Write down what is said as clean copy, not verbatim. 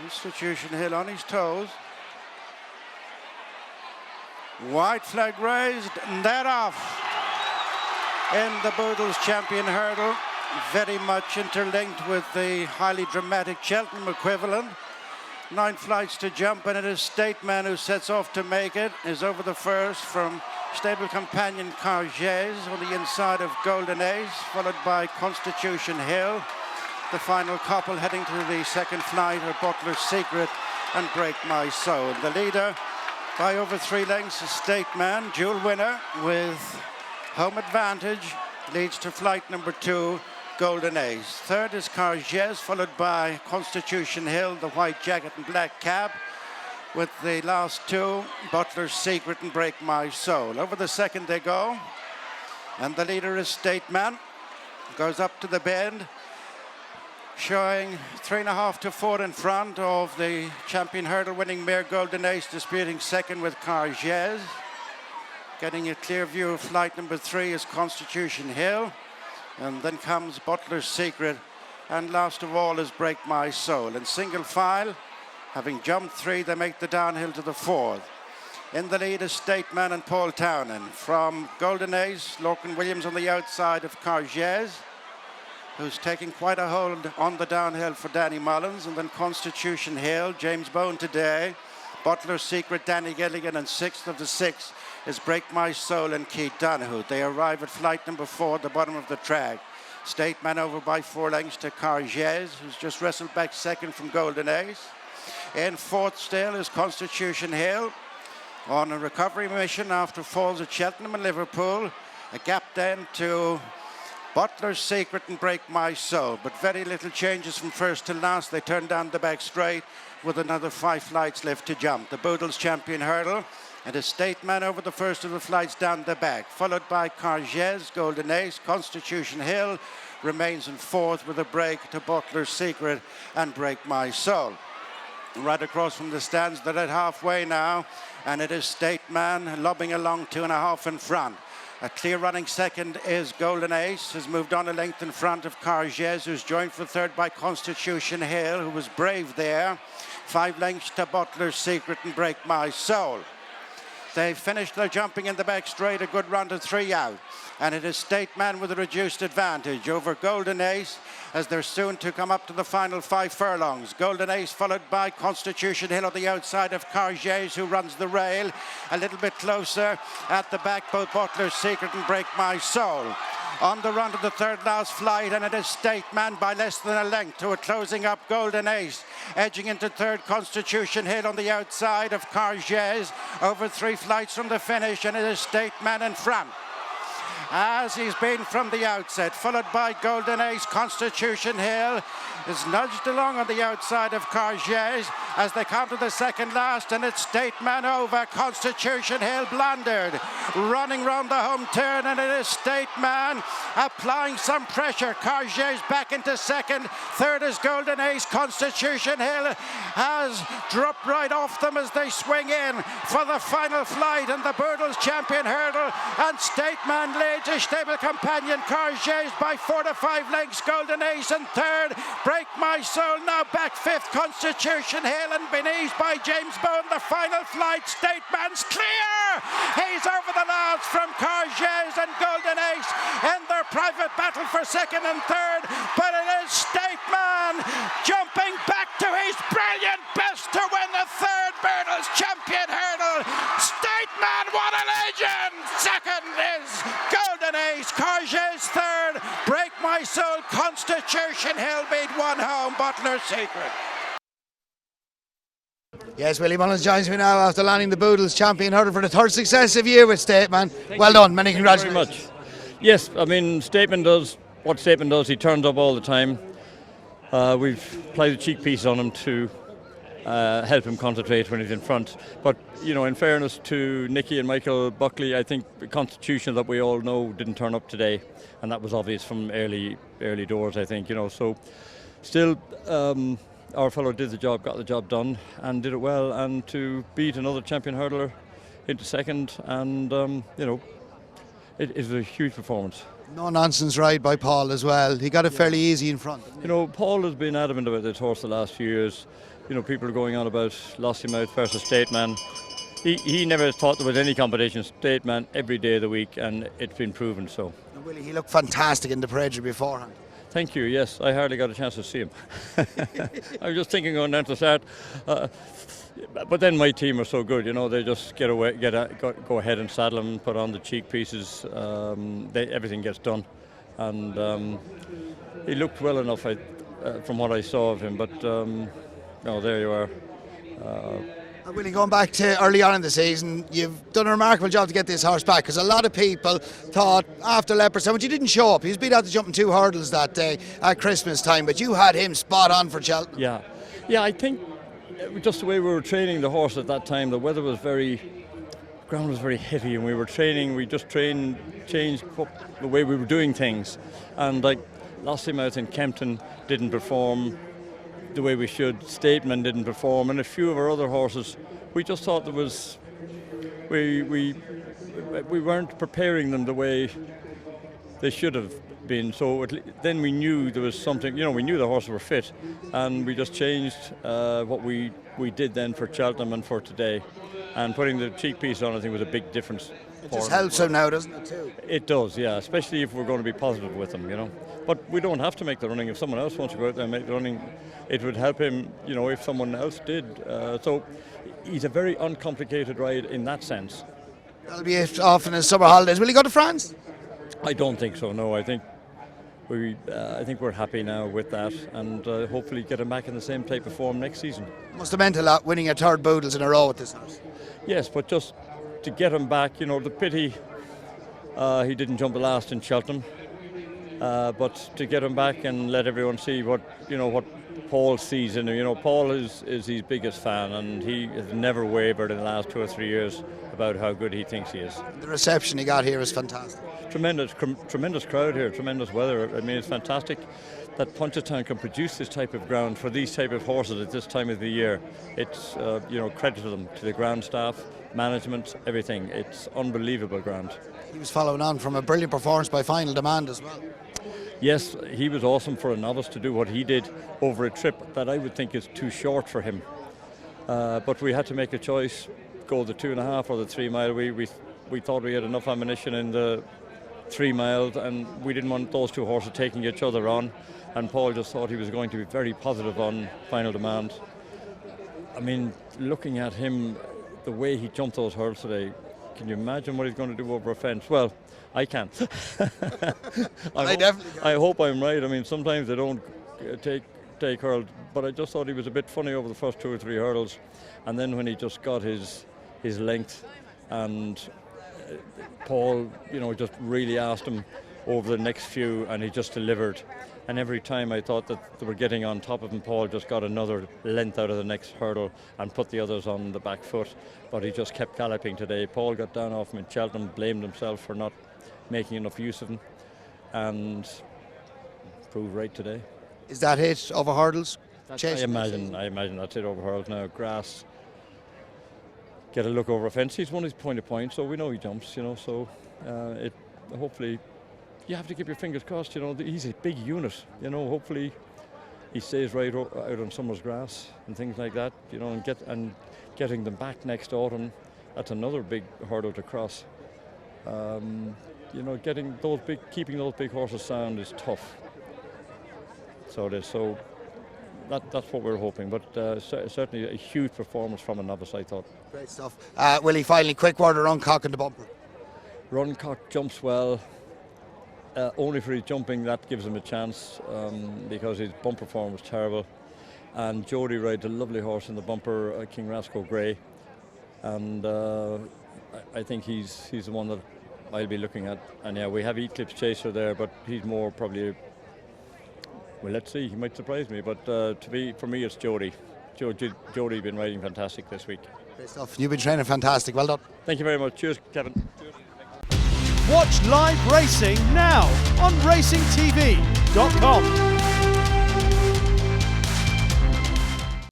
Constitution Hill on his toes. White flag raised, and that off. In the Boodles Champion Hurdle, very much interlinked with the highly dramatic Cheltenham equivalent. 9 flights to jump, and it is Stateman who sets off to make it. Is over the first from stable companion Cargés on the inside of Golden Ace, followed by Constitution Hill. The final couple heading to the second flight are Butler's Secret and Break My Soul. The leader by over 3 lengths is Stateman, dual winner with home advantage, leads to flight number 2, Golden Ace. Third is Cargés, followed by Constitution Hill, the white jacket and black cap, with the last 2, Butler's Secret and Break My Soul. Over the second they go, and the leader is Stateman. Goes up to the bend, showing 3.5 to 4 in front of the Champion Hurdle winning mare Golden Ace, disputing second with Cargés. Getting a clear view of flight number 3 is Constitution Hill. And then comes Butler's Secret. And last of all is Break My Soul. In single file, having jumped 3, they make the downhill to the 4th. In the lead is Stateman and Paul Townend. From Golden Ace, Lorcan Williams on the outside of Cargés, who's taking quite a hold on the downhill for Danny Mullins. And then Constitution Hill, James Bone today. Butler's Secret, Danny Gilligan, and 6th of the 6 is Break My Soul and Keith Donoghue. They arrive at flight number 4 at the bottom of the track. Stateman over by 4 lengths to Cargés, who's just wrestled back second from Golden Ace. In 4th still is Constitution Hill on a recovery mission after falls at Cheltenham and Liverpool. A gap then to Butler's Secret and Break My Soul, but very little changes from first to last. They turn down the back straight with another 5 flights left to jump. The Boodles Champion Hurdle, and a Stateman over the first of the flights down the back, followed by Cargés, Golden Ace. Constitution Hill remains in 4th with a break to Butler's Secret and Break My Soul. Right across from the stands, they're at halfway now, and it is Stateman lobbing along 2.5 in front. A clear running second is Golden Ace, has moved on a length in front of Cargés, who's joined for third by Constitution Hill, who was brave there. 5 lengths to Butler's Secret and Break My Soul. They finished their jumping in the back straight, a good run to 3 out. And it is Stateman with a reduced advantage over Golden Ace as they're soon to come up to the final 5 furlongs. Golden Ace followed by Constitution Hill on the outside of Cargés, who runs the rail. A little bit closer at the back, both Butler's Secret and Break My Soul. On the run to the third last flight, and it is Stateman by less than a length to a closing up Golden Ace. Edging into third, Constitution Hill on the outside of Cargés. Over 3 flights from the finish, and it is Stateman in front, as he's been from the outset, followed by Golden Ace. Constitution Hill is nudged along on the outside of Cargés as they come to the second last, and it's Stateman over. Constitution Hill blundered, running round the home turn, and it is Stateman applying some pressure. Cargés back into second. Third is Golden Ace. Constitution Hill has dropped right off them as they swing in for the final flight in the Boodles Champion Hurdle, and Stateman leads his stable companion Cargés by 4 to 5 lengths. Golden Ace in third. Break My Soul now back 5th. Constitution Hill and Beneath by James Bone. The final flight. Stateman's clear. He's over the last from Cargés and Golden Ace in their private battle for second and third. But it is Stateman jumping back to his brilliant best to win the 3rd Boodles Champion Hurdle. Stateman, what a legend! Second is Golden Ace. Cargés third. Break My Soul. Constitution Hill beat 1 home. Butler's Secret. Yes, Willie Mullins joins me now after landing the Boodles Champion Hurdle for the 3rd successive year with Stateman. Well done, many congratulations. Thank you very much. Yes, I mean, Stateman does what Stateman does. He turns up all the time. We've applied a cheek piece on him to help him concentrate when he's in front. But, you know, in fairness to Nicky and Michael Buckley, I think the Constitution that we all know didn't turn up today, and that was obvious from early doors, I think, you know. So still, our fellow did the job, got the job done, and did it well, and to beat another champion hurdler into second, and you know, it is a huge performance. No nonsense ride by Paul as well. He got it fairly easy in front. You know, Paul has been adamant about this horse the last few years. people are going on about Lossiemouth versus Stateman. He never thought there was any competition. Stateman every day of the week, and it's been proven so. And Willie, he looked fantastic in the Prestbury beforehand. Thank you, yes. I hardly got a chance to see him. I was just thinking going down to the start. But then my team are so good, they just go ahead and saddle him, put on the cheek pieces. Everything gets done. And he looked well enough from what I saw of him. But, there you are. Willie, going back to early on in the season, you've done a remarkable job to get this horse back, because a lot of people thought after Leopardstown, but you didn't show up. He was beat out to jumping 2 hurdles that day at Christmas time, but you had him spot on for Cheltenham. Yeah, I think just the way we were training the horse at that time, the weather was ground was very heavy, and we just changed the way we were doing things. And like Lossiemouth and Kempton didn't perform the way we should, Stateman didn't perform, and a few of our other horses, we just thought there was, we weren't preparing them the way they should have been. So then we knew there was something, we knew the horses were fit, and we just changed what we did then for Cheltenham and for today. And putting the cheek piece on, I think, was a big difference. It just helps him now, doesn't it, too? It does, yeah, especially if we're going to be positive with him, But we don't have to make the running. If someone else wants to go out there and make the running, it would help him, if someone else did. So he's a very uncomplicated ride in that sense. That'll be it off in his summer holidays. Will he go to France? I don't think so, no. I think we're happy now with that, and hopefully get him back in the same type of form next season. Must have meant a lot winning a 3rd Boodles in a row with this horse. Yes, but just to get him back, the pity he didn't jump the last in Cheltenham, but to get him back and let everyone see what Paul sees in him. Paul is his biggest fan, and he has never wavered in the last 2 or 3 years about how good he thinks he is. The reception he got here is fantastic. Tremendous crowd here, tremendous weather. I mean, it's fantastic that Punchestown can produce this type of ground for these type of horses at this time of the year. It's credit to them, to the ground staff, management, everything. It's unbelievable ground. He was following on from a brilliant performance by Final Demand as well. Yes, he was awesome for a novice to do what he did over a trip that I would think is too short for him. But we had to make a choice, go the 2.5 or the 3 mile. We thought we had enough ammunition in the 3 miles, and we didn't want those 2 horses taking each other on. And Paul just thought he was going to be very positive on Final Demand. I mean, looking at him, the way he jumped those hurdles today, can you imagine what he's going to do over a fence? Well, I can't. I hope I'm right. I mean, sometimes they don't take hurls, but I just thought he was a bit funny over the first 2 or 3 hurdles, and then when he just got his length, and Paul, just really asked him over the next few, and he just delivered. And every time I thought that they were getting on top of him, Paul just got another length out of the next hurdle and put the others on the back foot. But he just kept galloping today. Paul got down off him in Cheltenham, blamed himself for not making enough use of him, and proved right today. Is that it over hurdles? I imagine that's it over hurdles now. Grass, get a look over a fence. He's won his point of point, so we know he jumps, so hopefully you have to keep your fingers crossed, he's a big unit, hopefully he stays right out on summer's grass and things like that, and getting them back next autumn, that's another big hurdle to cross. Keeping those big horses sound is tough. So it is. So that's what we're hoping. But certainly a huge performance from a novice, I thought. Great stuff. Willie, finally, quick word around Runcock and the bumper. Runcock jumps well. Only for his jumping, that gives him a chance, because his bumper form was terrible. And Jody rides a lovely horse in the bumper, King Rasco Grey, and I think he's the one that I'll be looking at. And yeah, we have Eclipse Chaser there, but he's more probably, well, let's see, he might surprise me, but for me it's Jody. Jody been riding fantastic this week. Great stuff. You've been training fantastic. Well done. Thank you very much. Cheers, Kevin. Cheers. Watch live racing now on racingtv.com.